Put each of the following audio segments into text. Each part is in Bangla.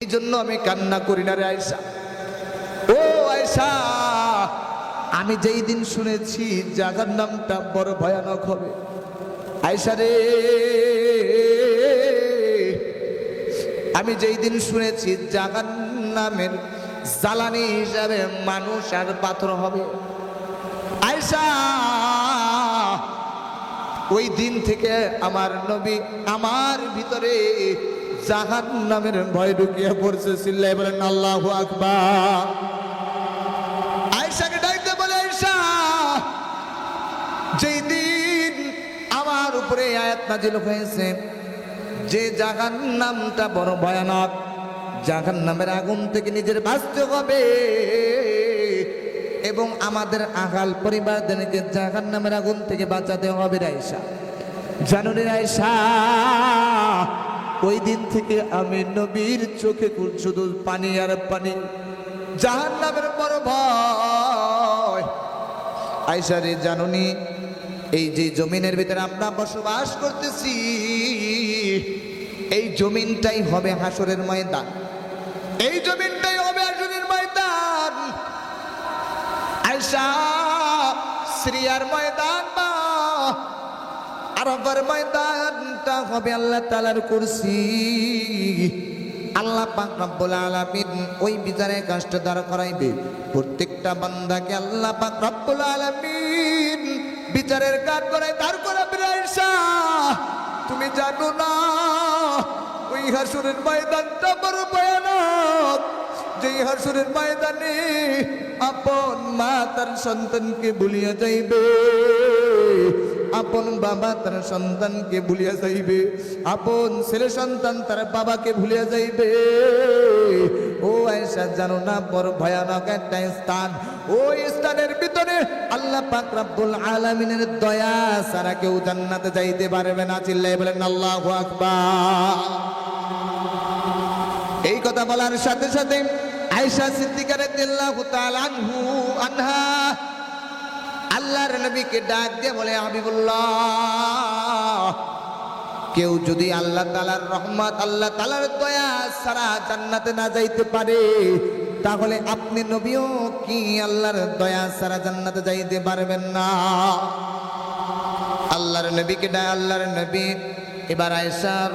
এই জন্য আমি কান্না করি না রে আয়েশা। ও আয়েশা, আমি যেই দিন শুনেছি জাহান্নামটা বড় ভয়ানক হবে, আয়েশা রে, আমি যেই দিন শুনেছি জাহান্নামের জ্বালানি হিসাবে মানুষ আর পাথর হবে, আয়েশা, ওই দিন থেকে আমার নবী আমার ভিতরে জাহান্নামের ভয় ঢুকিয়ে পড়ছে। চিল্লায় বলেন আল্লাহু আকবার। আয়েশাকে ডাকতে বলে, আয়েশা, যেই দিন আমার উপরে আয়াত নাজিল হয়েছে যে জাহান্নামটা বড় ভয়ানক, জাহান্নামের আগুন থেকে নিজের বাঁচতে হবে এবং আমাদের আগাল পরিবারদেরকে জাহান্নামের আগুন থেকে বাঁচাতে হবে। আয়েশা, জানো রে আয়েশা, ওই দিন থেকে আমি নবীর চোখে শুধু পানি আর পানি, জাহান্নামের বড় ভয়। আয়েশা রে, জানুনি এই যে জমিনের ভিতরে আমরা বসবাস করতেছি, এই জমিনটাই হবে হাসরের ময়দান, এই জমিনটাই হবে হাসরের ময়দান। আয়েশা, সিরিয়ার ময়দান বা আরাফার ময়দানটা হবে আল্লাহ তাআলার কুরসি। আল্লাহ পাক রব্বুল আলামিন ওই বিচারের কাজটা দাঁড় করাইবে প্রত্যেকটা বান্দাকে। আল্লাহ পাক রব্বুল আলামিন বিচারের কাজ করে দাঁড় করাবে। আয়েশা, তুমি জানো না ওই হাসরের ময়দানটা বড় ভয়ানক, যেই হাসরের ময়দানে আপন মা তার সন্তানকে ভুলিয়া যাইবে, আপন বাবা তার সন্তানকে ভুলিয়া যাইবে, আপন ছেলে সন্তান তার বাবাকে ভুলিয়া যাইবে। ও আয়েশা, জানো না বড় ভয়ানক একটা স্থান, ওই স্থানের ভিতরে আল্লাহ পাক রব্বুল আলামিনের দয়া ছাড়া কেউ জান্নাতে যাইতে পারবে না। চিল্লাইয়া বলেন আল্লাহু আকবার। এই কথা বলার সাথে সাথে আয়েশা সিদ্দিকা রাদিয়াল্লাহু তাআলা আনহা আল্লাহর নবীকে ডাক দিয়ে বলে, হাবিবুল্লাহ, কেউ যদি আল্লাহ তাআলার রহমত, আল্লাহ তাআলার দয়া ছাড়া জান্নাতে না যাইতে পারে, তাহলে আপনি নবীও কি আল্লাহর দয়া ছাড়া জান্নাতে যাইতে পারবেন না? আল্লাহর নবীকে ডাক, আল্লাহর নবী এবার আয়েশার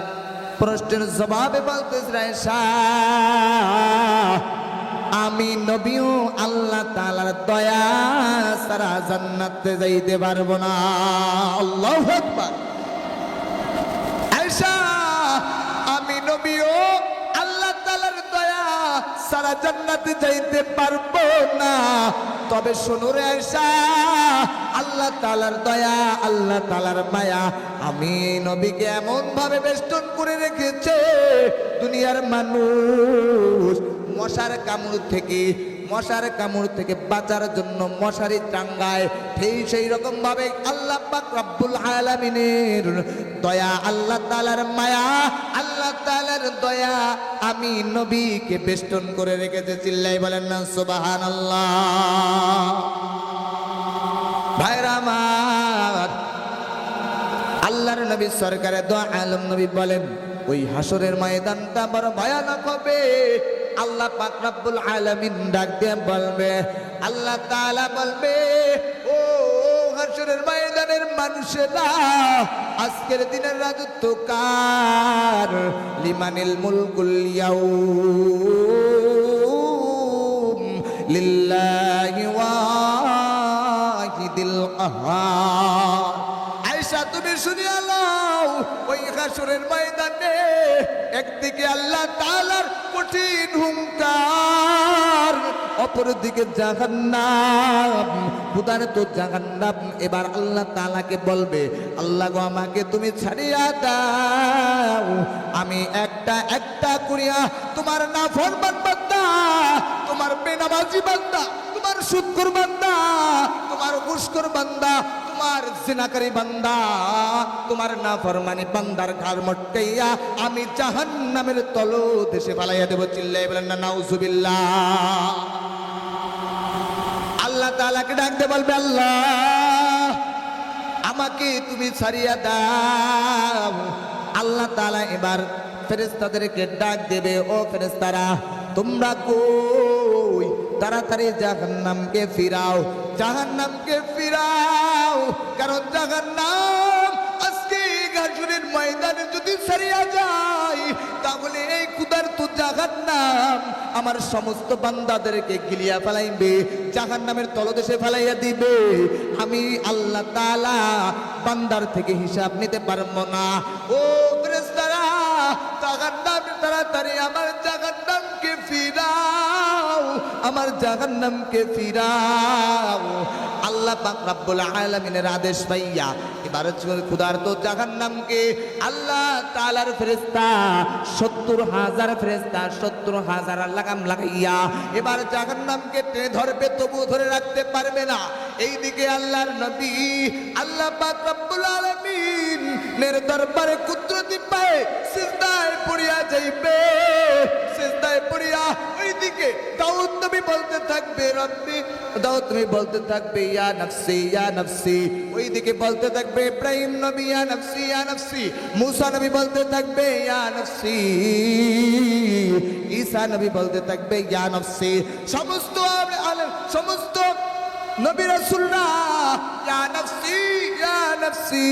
প্রশ্নের জবাবে বলতেছে, আয়েশা, আমি নবীও আল্লাহ তাআলার দয়া ছাড়া জান্নাতে যাইতে পারবো না। আল্লাহু আকবার। আয়েশা, আমি নবীও আল্লাহ তাআলার দয়া ছাড়া জান্নাতে যাইতে পারবো না। তবে শোনো রে আয়েশা, আল্লাহ তাআলার দয়া, আল্লাহ তাআলার মায়া আমি নবীকে এমন ভাবে বেষ্টন করে রেখেছে, দুনিয়ার মানুষ মশার কামড় থেকে বাঁচার জন্য মশারি টাঙ্গায়, ঠিক সেই রকম ভাবে আল্লাহ পাক রব্বুল আলামিনের দয়া, আল্লাহ তাআলার মায়া, আল্লাহ তাআলার দয়া আমি নবীকে বেষ্টন করে রেখেছে। চিল্লাই বলেন না সুবহানাল্লাহ। ভাইরা আমার, আল্লাহর নবী সরকারে দো আলম নবী বলেন, ওই হাসরের ময়দানটা বড় ভয়ানক হবে। আল্লাহ পাক রব্বুল আলামিন ডাক দিয়ে বলবে, আল্লাহ তাআলা বলবে, ও হাসরের ময়দানের মানুষেরা, আজকের দিনের রাজত্ব কার? লিমানিল মুলকুল ইয়াউম লিল্লাহি ওয়াহিদিল কাহ্হার। আয়েশা, তুমি শুনিয়া লও, ওই হাসরের ময়দানে একদিকে আল্লাহ তাআলার কঠিন হুঙ্কার, অপরদিকে জাহান্নাম, ক্ষুধার্ত জাহান্নাম। এবার আল্লাহ তাআলাকে বলবে, আল্লাহ গো, আমাকে তুমি ছাড়িয়া দাও, আমি একটা একটা করিয়া তোমার নাফরমান বান্দা, তোমার বেনামাজি বান্দা, তোমার সুদখোর বান্দা, তোমার ঘুষখোর বান্দা, তোমার জিনাকারী বান্দা, তোমার নাফরমানি বান্দার ঘাড় মটকাইয়া আমি জাহান্নামের তলদেশে ফালাইয়া দেব। চিল্লাইয়া বলেন না নাউজুবিল্লাহ। আল্লাহ তাআলাকে ডাকতে বলবে, আল্লাহ, আমাকে তুমি ছাড়িয়া দাও। আল্লাহ তাআলা এবার ফেরেশতাদেরকে ডাক দেবে, ও ফেরেশতারা তোমরা কই, তাড়াতাড়ি জাহান্নামকে ফিরাও, জাহান্নামকে ফিরাও। কারণ জাহান্নাম আজকে হাসরের ময়দানে যদি ছাড়িয়া যায়, তাহলে এই ক্ষুধার্ত জাহান্নাম আমার সমস্ত বান্দাদেরকে গিলিয়া ফেলাইবে, জাহান্নামের তলদেশে ফেলাইয়া দিবে। আমি আল্লাহ তাআলা বান্দার থেকে হিসাব নিতে পারবো না। ও ফেরেশতারা, জাহান্নাম তাড়াতাড়ি আমার জাহান্নামকে ফিরাও, আমার জাহান্নামকে ফিরাও। আল্লাহ পাক রব্বুল আলামিনের আদেশ পাইয়া এবার ক্ষুধার্ত জাহান্নামকে আল্লাহ তাআলার ফেরেশতা ৭০,০০০ ফেরেশতা ৭০,০০০ লাগাম লাগাইয়া এবার জাহান্নামকে টেনে ধরবে, তবু ধরে রাখতে পারবে না। এইদিকে আল্লাহর নবী আল্লাহ পাক রব্বুল আলামিনের দরবারে কুদরতি পায়ে সিজদায় পড়িয়া যাইবে, সিজদায় পড়িয়া ওইদিকে দাউদ নবী বলতে থাকবে, রব্বি, দাউদ নবী বলতে থাকবে ইয়া নফসি ইয়া নফসি, ওইদিকে বলতে থাকবে ইব্রাহিম নবী ইয়া নফসি ইয়া নফসি, মুসা নবী বলতে থাকবে ইয়া নফসি, ঈসা নবী বলতে থাকবে ইয়া নফসি। সমস্ত নবী রাসূলরা ইয়া নফসি ইয়া নফসি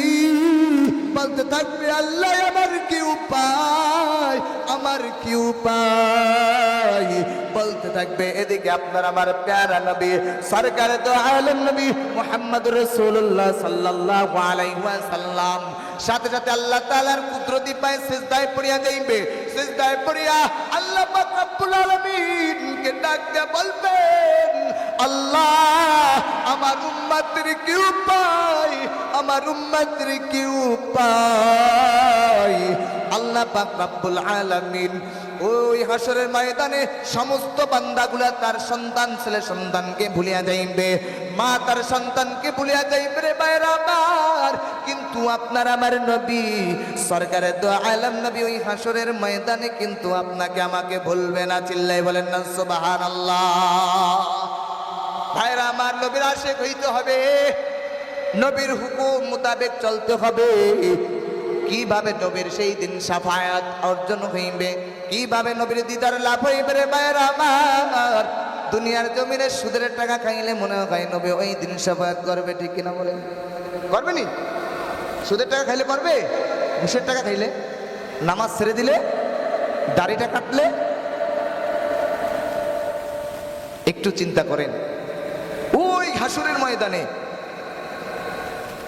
বলতে থাকবে। আল্লাহ আমার কি উপায়, আমার কি উপায় বলতে থাকবে। এদিকে আপনার আমার প্যারা নবী সরকারে তো আলম নবী মুহাম্মদুর রাসূলুল্লাহ সাল্লাল্লাহু আলাইহি ওয়াসাল্লাম সাথে সাথে আল্লাহ তাআলার কুদরতি পায়ে সিজদায় পড়িয়া যাইবে। সিজদায় পড়িয়া আল্লাহ পাক রব্বুল আলামিনকে ডাক দিয়ে বলবেন, আল্লাহ আমার উম্মতের কি উপায়, আমার উম্মতের কি উপায়। আল্লাহ পাক রব্বুল আলামিন ওই হাসরের ময়দানে সমস্ত বান্দাগুলা তার সন্তান ছেলে সন্তানকে ভুলিয়া যাইবে, মা তার সন্তানকে ভুলিয়া যাইবে রে ভাইরা আমার। কিন্তু আপনার আমার নবী সরকারে দো আলম নবী ওই হাসরের ময়দানে কিন্তু আপনাকে আমাকে ভুলবে না। চিল্লাই বলেন না সুবহানাল্লাহ। ভাইরা আমার, নবীর আশিক হইতে হবে, নবীর হুকুম মোতাবেক চলতে হবে। কিভাবে নবীর সেই দিন শাফায়াত অর্জন হইবে, কিভাবে নবীর দিদার লাভ হইবে রে ভাইরা আমার। দুনিয়ার জমিনে সুদের টাকা খাইলে মনে হয় নবী ওই দিন শাফায়াত করবে, ঠিক কিনা বলেন? করবে নি? সুদের টাকা খাইলে করবে? ঘুষের টাকা খাইলে, নামাজ ছেড়ে দিলে, দাড়িটা কাটলে? একটু চিন্তা করেন, ওই হাসরের ময়দানে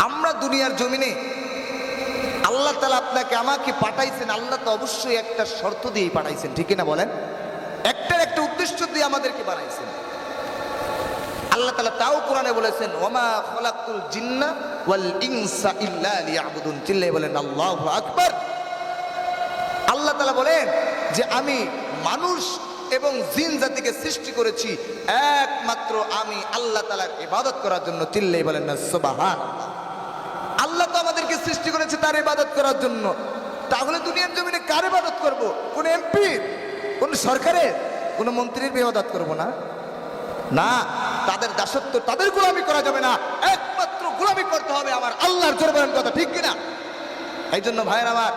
আমরা দুনিয়ার জমিনে আল্লাহ তাআলা আপনাকে আমাকে পাঠাইছেন, আল্লাহ তো অবশ্যই একটা শর্ত দিয়ে পাঠাইছেন, ঠিক কিনা বলেন? একটা উদ্দেশ্য দিয়ে আমাদেরকে বানাইছেন আল্লাহ তাআলা। তাও কোরআনে বলেছেন, ওমা খলাকতুল জিন্না ওয়াল ইনসা ইল্লা লিয়াবুদুন। চিল্লাই বলেন আল্লাহু আকবার। আল্লাহ তাআলা বলেন যে আমি মানুষ এবং জিন জাতিকে সৃষ্টি করেছি একমাত্র আমি আল্লাহ তাআলার ইবাদত করার জন্য। চিল্লাই বলেন না সুবহানাল্লাহ। আল্লাহ তো আমাদেরকে সৃষ্টি করেছে তার ইবাদত করার জন্য। তাহলে দুনিয়ার জমিনে কার ইবাদত করব? কোন এমপির, কোন সরকারের, কোন মন্ত্রীর ইবাদত করব না? না, তাদের দাসত্ব, তাদের গোলামি করা যাবে না। একমাত্র গোলামি করতে হবে আমার আল্লাহর। জোরে বলেন কথা ঠিক কিনা? এই জন্য ভাইয়ের আমার,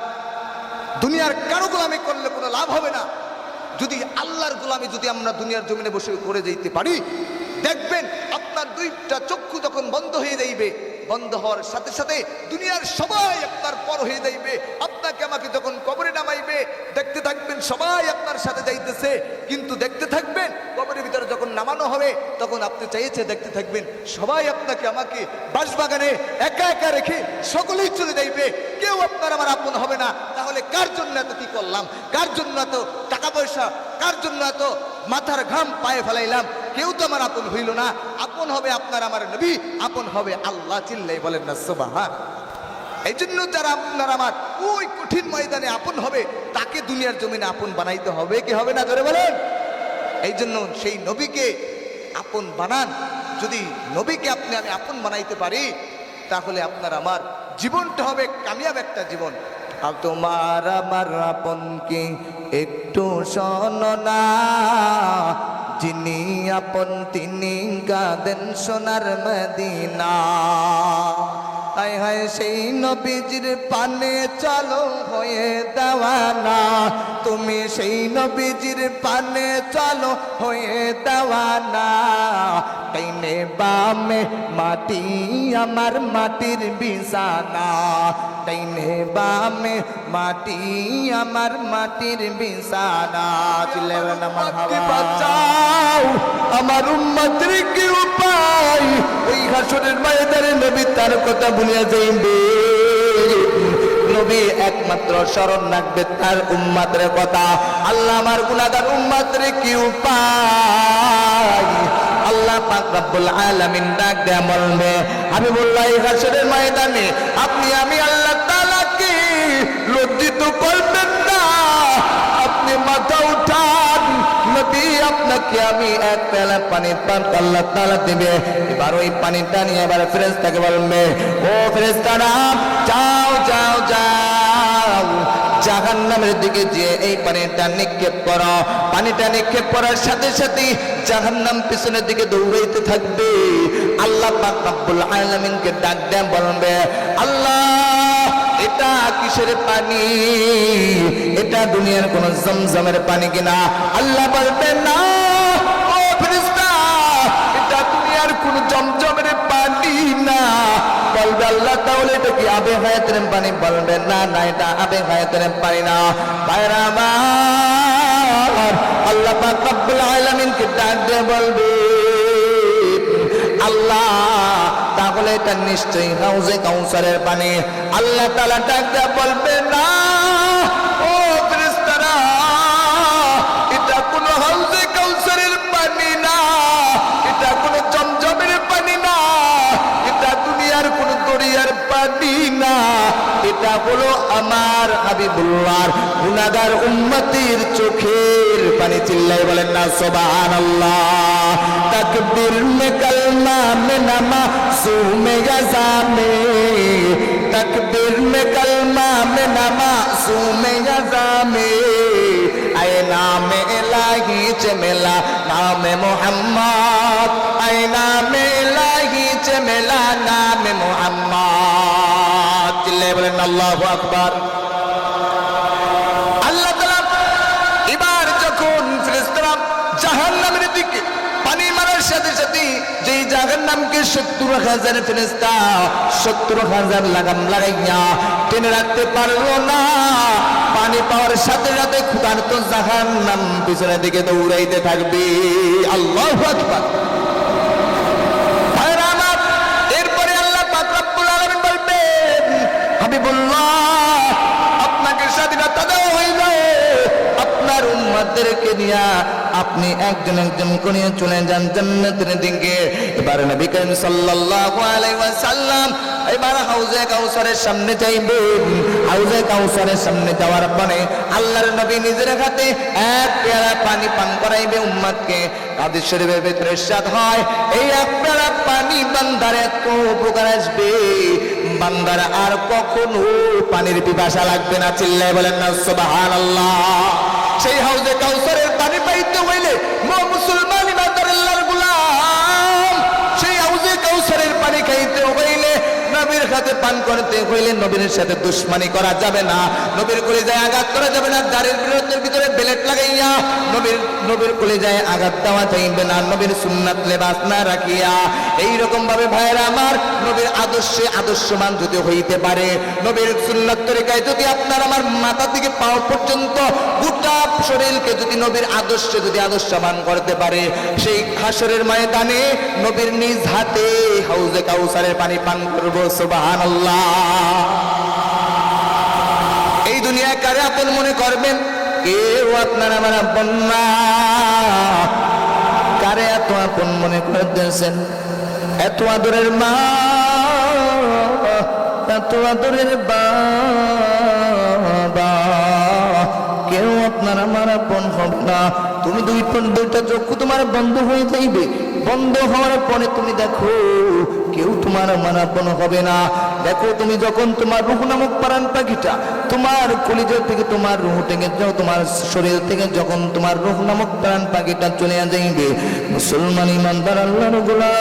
দুনিয়ার কারো গোলামি করলে কোনো লাভ হবে না। যদি আল্লাহর গোলামি যদি আমরা দুনিয়ার জমিনে বসে করে যেতে পারি, দেখবেন আপনার দুইটা চক্ষু যখন বন্ধ হয়ে যাইবে, বন্ধ হওয়ার সাথে সাথে দুনিয়ার সবাই আপনার পর হয়ে যাইবে। আপনাকে আমাকে যখন কবরে নামাইবে, দেখতে থাকবেন সবাই আপনার সাথে যাইতেছে, কিন্তু দেখতে থাকবেন কবরের ভিতরে যখন নামানো হবে তখন আপনি চাইছে দেখতে থাকবেন সবাই আপনাকে আমাকে বাঁশবাগানে একা একা রেখে সকলেই চলে যাইবে, কেউ আপনার আমার আপন হবে না। তাহলে কার জন্য এত কি করলাম, কার জন্য এত টাকা পয়সা, কার জন্য এত মাথার ঘাম পায়ে ফেলাইলাম? কেউ তো আমার আপন হইল না। আপন হবে আপনার আমার নবী, আপন হবে আল্লাহ। চিল্লাই বলেন না সুবহান। এই জন্য যারা আপনার আমার ওই কঠিন ময়দানে আপন হবে, তাকে দুনিয়ার জমিনে আপন বানাইতে হবে কি হবে না? জোরে বলেন। এই জন্য সেই নবীকে আপন বানান। যদি নবীকে আপনি আমি আপন বানাইতে পারি, তাহলে আপনার আমার জীবনটা হবে কামিয়াব একটা জীবন। আর তোমার আমার আপন কি একটু শোনো না, যিনি আপন তিনি কাঁদেন সোনার মদিনা। হায় হায় সেই নবীজির পানে চলো হয়ে দেওয়ানা, তুমি সেই নবীজির পানে চলো হয়ে দেওয়ানা। ডাইনে বামে মাটি আমার মাটির বিছানা, ডাইনে বামে মাটি আমার মাটির বিছানা। চিল্লাবেন না মারহাবা। বাঁচাও আমার উম্মতের কি উপায়, ওই হাসরের ময়দানে নবী তার কথা ভুলিয়া যাইবে। নবী একমাত্র স্মরণ রাখবে তার উম্মতের কথা। আল্লাহ আমার গুনাহগার উম্মতের কি উপায়। আল্লাহ পাক রব্বুল আলামিন ডাক দেয়া বলবে, হাবিবুল্লাহ এই হাসরের ময়দানে আপনি আমি আল্লাহ তাআলাকে লজ্জিত করবেন না, আপনি মাথা উঠান, নবী আপনাকে আমি এক পেলা পানির পান আল্লাহ তাআলা দিবে। এবার ওই পানিটা নিয়ে এবার ফেরেশতাকে বলবে, ও ফেরেশতারা যাও যাও যাও জাহান্নামের দিকে যে এই পানিটা নিক্ষেপ করো। পানিটা নিক্ষেপ করার সাথে সাথে জাহান্নাম পিছনের দিকে দৌড়াইতে থাকবে। আল্লাহ পাক রব্বুল আলামিনকে ডাক দেন বলবে, আল্লাহ এটা কিসের পানি, এটা দুনিয়ার কোন জমজমের পানি কিনা? আল্লাহ বলবে, না ও ফেরেশতা, এটা দুনিয়ার কোন জমজমের পানি না। বলবে আল্লাহ তাহলে এটা কি আবে হায়াতের পানি? বলবে না না, এটা আবে হায়াতের পানি না। ভাইরা আমার, আল্লাহ পাক রব্বুল আলামিনকে ডাক দিয়ে বলবে, আল্লাহ তাহলে এটা নিশ্চয়ই হাউজে কাউসারের পানি। আল্লাহ তাআলা ডাক দিয়ে বলবে, না ও ফেরেশতারা, এটা কোনো হাউজে কাউসারের পানি না, এটা কোনো জমজমের পানি না, এটা দুনিয়ার কোনো দরিয়ার পানি না, এটা হলো আমার হাবিবুল্লাহর গুনাহগার উম্মতের চোখের পানি। চিল্লাই বলেন না সুবহানাল্লাহ। तकबीर में कलमा में नमाज़ूम यज़ा में, तकबीर में कलमा में नमाज़ूम यज़ा में, आए नाम इलाही चमेला नाम मोहम्मद, आए नाम इलाही चमेला नाम मोहम्मद। चिल्ले बोलें अल्लाहु अकबर। আল্লাহ তাআলা এবার যখন ফেরেশতারা জাহান্নামের দিকে পানি মারার সাথে সাথে যেই জাহান্নামকে ৭০,০০০ ফেরেশতা ৭০,০০০ লাগাম লাগাইয়া টেনে রাখতে পারলো না, পানি পাওয়ার সাথে সাথে ক্ষুধার্ত জাহান্নাম পিছনের দিকে দৌড়াইতে থাকবে। আল্লাহু আকবার। ভাইরা আমার, এরপরে আল্লাহ পাক রব্বুল আলামিন বলবেন, হাবিবুল্লাহ আপনাকে স্বাধীনতা দেওয়া হইল, আপনার উম্মতদেরকে নিয়া আপনি একজন একজন করে চলে যান জান্নাতের দিকে। এবার নবী করিম সাল্লাল্লাহু আলাইহি ওয়াসাল্লাম এবার হাউজে কাউসারের সামনে যাইবেন। হাউজে কাউসারের সামনে যাওয়ার পরে আল্লাহর নবী নিজের হাতে এক পেয়ালা পানি পান করাইবে উম্মতকে। হাদিস শরীফের ভিতরে ইরশাদ হয়, এই এক পেয়ালা পানি বান্দার এত উপকার আসবে, বান্দার আর কখনো পানির পিপাসা লাগবে না। চিল্লায় বলেন না সুবহানাল্লাহ। সেই হাউজে কাউসারের পানি পাইতে হইলে মুসলমান ইমানদার আল্লাহর গোলাম, সেই হাউজে কাউসারের পানি খাইতে হইলে নবীর হাতে পান করতে হইলে নবীর সাথে দুশমনি করা যাবে না, নবীর কলিজায় আঘাত করা যাবে না, দাড়ির বিরুদ্ধে ভিতরে বেলেট লাগাইয়া নবীর কলিজায় আঘাত দেওয়া যাইবে না, নবীর সুন্নাত লেবাস না রাখিয়া। এইরকম ভাবে ভাইয়েরা আমার, নবীর আদর্শে আদর্শবান যদি হইতে পারে, নবীর সুন্নাত তরিকায় যদি আপনার আমার মাথা থেকে পাও পর্যন্ত গোটা শরীরকে যদি নবীর আদর্শে যদি আদর্শবান করতে পারে, সেই হাসরের ময়দানে নবীর নিজ হাতে হাউজে কাউসারের পানি পান করব। সুবহানাল্লাহ। এই দুনিয়ায় কারে আপন মনে করবেন? কেউ আপনার আমার আপন না। কারে এত আপন মনে করতেছেন? এত আদরের মা, এত আদরের বাবা, কেউ আপনার আমার আপন হবে না। তুমি দুইটা চক্ষু তোমার বন্ধ হয়ে যাইবে, বন্ধ হওয়ার পরে তুমি দেখো কেউ তোমার আমার আপন হবে না। দেখো তুমি যখন তোমার রূহ নামক প্রাণ পাখিটা তোমার কলিজা থেকে তোমার রূহ থেকে তোমার শরীর থেকে যখন তোমার রূহ নামক প্রাণ পাখিটা চলে যাইবে, মুসলমান ইমানদার আল্লাহর গোলাম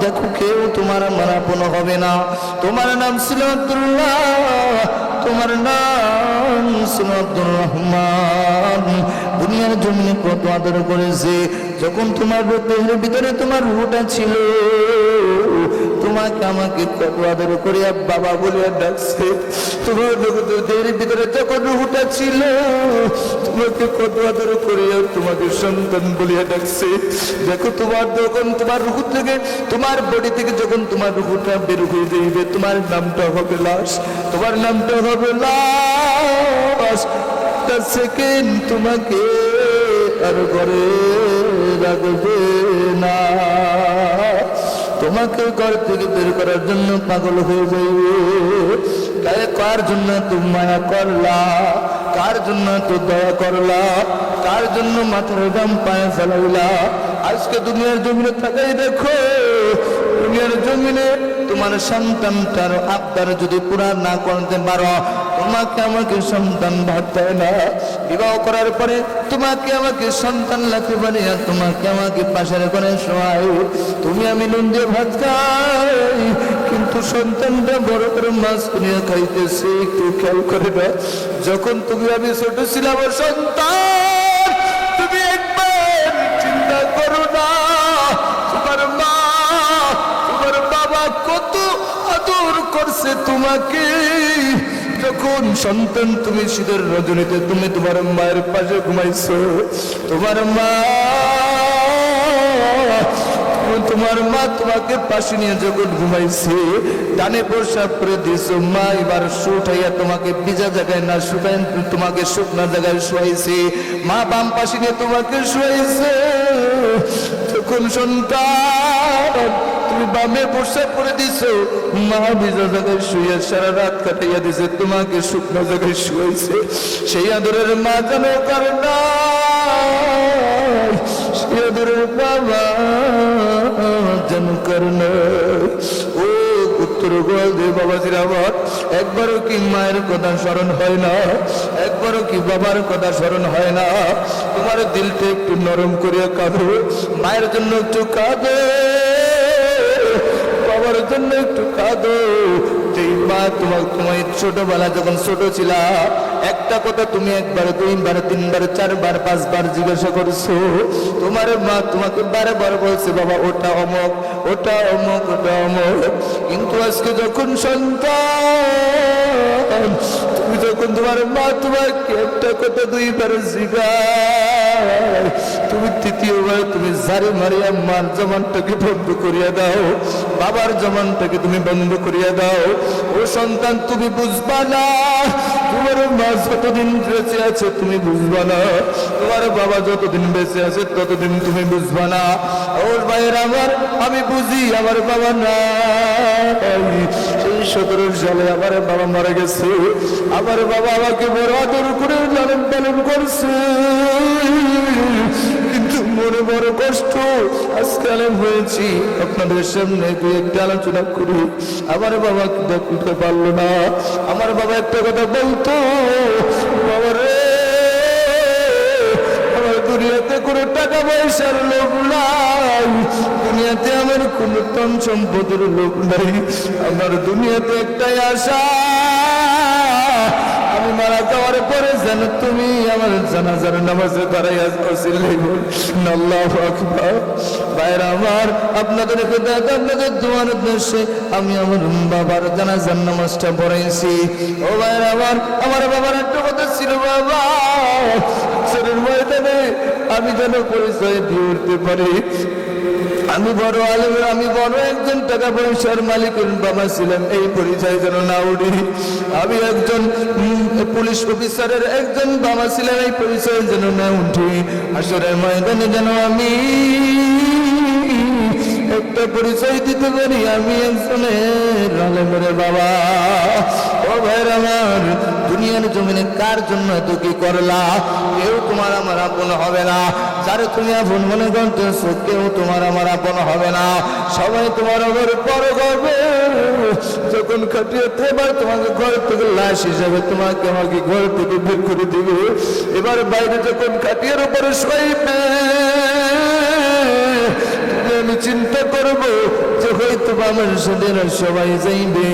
দেখো কেউ তোমার আমার আপন হবে না। তোমার নাম ছিল আব্দুল্লাহ, তোমার নাম ছিল আব্দুর রহমান। দুনিয়ার জমিনে কত আদর করেছে। যখন তোমার দেহের ভিতরে তোমার রূহটা ছিল, তোমাকে আমাকে কত আদর করে বাবা বলে ডাকছে। তোমার দেহের ভিতরে যখন রূহটা ছিল, তোমাকে কত আদর করে তোমাকে সন্তান বলিয়া ডাকছে। দেখো তোমার যখন তোমার রূহ থেকে, তোমার বডি থেকে যখন তোমার রূহটা বের হয়ে যাইবে, তোমার নামটা হবে লাশ, তোমার নামটা হবে লাশ। সেকেন্ড তোমাকে আর ঘরে রাখবে না, তোমাকে ঘর থেকে বের করার জন্য পাগল হয়ে যাইবে। কার জন্য তুমি মায়া করলা, কার জন্য তো দয়া করলা, কার জন্য মাথার দাম পায়ে ফেলাইলা। আজকে দুনিয়ার জমিনে থাকাই দেখো, দুনিয়ার জমিনে তোমার সন্তানটার আবদার যদি পুরা না করতে পারো, তোমাকে আমাকে সন্তান ভাবতে না। বিবাহ করার পরে তোমাকে আমাকে সন্তান লাগতে পারে, তোমাকে আমাকে পাশের করে শোয়াই, তুমি আমি নুন দিয়ে ভাত খাই, কিন্তু সন্তানটা বড় করে মাছ কিনে খাইতেছে। একটু খেয়াল করে না, যখন তুমি আমি ছোট ছিলাম সন্তান, তুমি একবার চিন্তা করো না তোমার মা তোমার বাবা কত আদর করছে তোমাকে। যখন সন্তান তুমি শীতের রজনীতে তুমি তোমার মায়ের পাশে ঘুমাইছো, তোমার মা তোমাকে পাশে নিয়ে যখন ঘুমাইছে, ডানে প্রসাব করে দিয়েছো, মা এবার শুটাইয়া তোমাকে ভিজা জায়গায় না শুকাই তোমাকে শুকনা জায়গায় শুয়াইছে, মা বাম পাশে নিয়ে তোমাকে শুয়াইছে। যখন সন্তান তুমি বামে প্রসাব করে দিছো, মা ভিজা জায়গায় শুয়ে সারা রাত কাটাইয়া দিছে, তোমাকে শুকনো জায়গায় শুয়াইছে। সেই আদরের মা যেন কারণ সেই আদরের বাবা যেন কারণ। ও উত্তর গোয়াল দে বাবাজির আমার, একবারও কি মায়ের কথা স্মরণ হয় না? একবারও কি বাবার কথা স্মরণ হয় না? তোমার দিলটা একটু নরম করিয়া কাঁদো, মায়ের জন্য একটু কাঁদো, বাবার জন্য একটু কাঁদো। যেই মা তোমার ছোটবেলা যখন ছোট ছিলা, একটা কথা তুমি একবার দুইবার তিনবার চারবার পাঁচবার জিজ্ঞাসা করছো, তোমার মা তোমাকে বারবার বলছে বাবা ওটা অমক, ওটা অমক, ওটা অমক। কিন্তু আজকে যখন সন্তান তুমি যখন তোমার মা তোমাকে একটা কথা দুইবার জিজ্ঞাসা, তুমি তৃতীয়বার তুমি ঝাড়ি মারিয়া মার জমানটাকে বন্ধ করিয়া দাও, বাবার জমানটাকে তুমি বন্ধ করিয়া দাও। ও সন্তান তুমি বুঝবা না, তোমার মা যতদিন বেঁচে আছে তুমি বুঝবা না, তোমার বাবা যতদিন বেঁচে আছে ততদিন তুমি বুঝবা না। ওর ভাইয়ের আমার আমি বুঝি আমার বাবা নাই। সেই 17 সালে আমার বাবা মারা গেছে, আমার বাবা আমাকে বড় আদর করে লালন পালন করছে, কিন্তু মনে বড় কষ্ট। আজকে আলেম হয়েছি, আপনাদের সামনে একটা আলোচনা করি। আমার বাবা দেখতে পারলো না, আমার বাবা একটা কথা বলতো, বাবা রে আমার দুনিয়াতে কোনো টাকা পয়সার লোভ নাই, দুনিয়াতে আমার কোনো ধন সম্পদের লোভ নাই, আমার দুনিয়াতে একটাই আশা, আমি মারা যাওয়ার পরে যেন তুমি আমার জানাজার নামাজে দাঁড়াই আল্লাহু আকবার। ভাইরা আমার, আপনাদের হেদায়েত আপনাদের দোয়ার উদ্দেশ্যে আমি আমার বাবার জানাজার নামাজটা পড়াইছি। ও ভাইরা আমার বাবার একটা কথা ছিল, বাবা ছেলের ময়দানে আমি যেন পরিচয় দিয়ে উঠতে পারি, আমি বড় আলেমের, আমি বড় একজন টাকা পয়সার মালিকের বাবা ছিলাম, এই পরিচয় যেন না উঠি। আমি একজন পুলিশ অফিসারের একজন বাবা ছিলাম, এই পরিচয় যেন না উঠি। হাসরের ময়দানে যেন আমি একটা পরিচয় দিতে পারি, আমি একজনের আলেমের বাবা। ও ভাইর আমার, দুনিয়ার জমিনে কার জন্য এত কি করলা? কেউ তোমার আমার আপন হবে না, যারা তুমি আপন মনে করতেছো কেউ তোমার আমার আপন হবে না, সবাই তোমার আবার পর করবে। যখন খাটিয়ে এবার তোমাকে ঘর থেকে লাশ হিসাবে তোমাকে আমাকে ঘর থেকে বের করে দিবে, এবার বাইরে যখন খাটিয়ার উপরে শোয়াইবে, আমি চিন্তা করব যে হয়তো আমার সাথে সবাই যাইবে।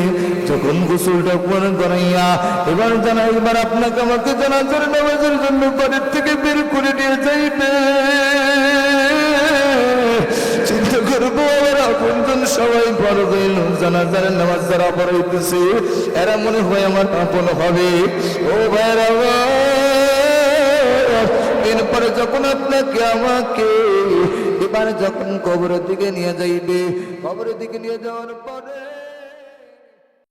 যখন গোসলটা করাইয়া এবার এবার আপনাকে আমাকে জানাজার নামাজের জন্য বাড়ির থেকে বের করে নিয়ে যাইবে, চিন্তা করবো আমার আপনজন সবাই বড় হইল, জানাজার নামাজ যারা পড়াইতেছে এরা মনে হয় আমার আপন হবে। ও ভাইরা, এরপরে যখন আপনাকে আমাকে এবার যখন কবরের দিকে নিয়ে যাইবে, কবরের দিকে নিয়ে যাওয়ার পরে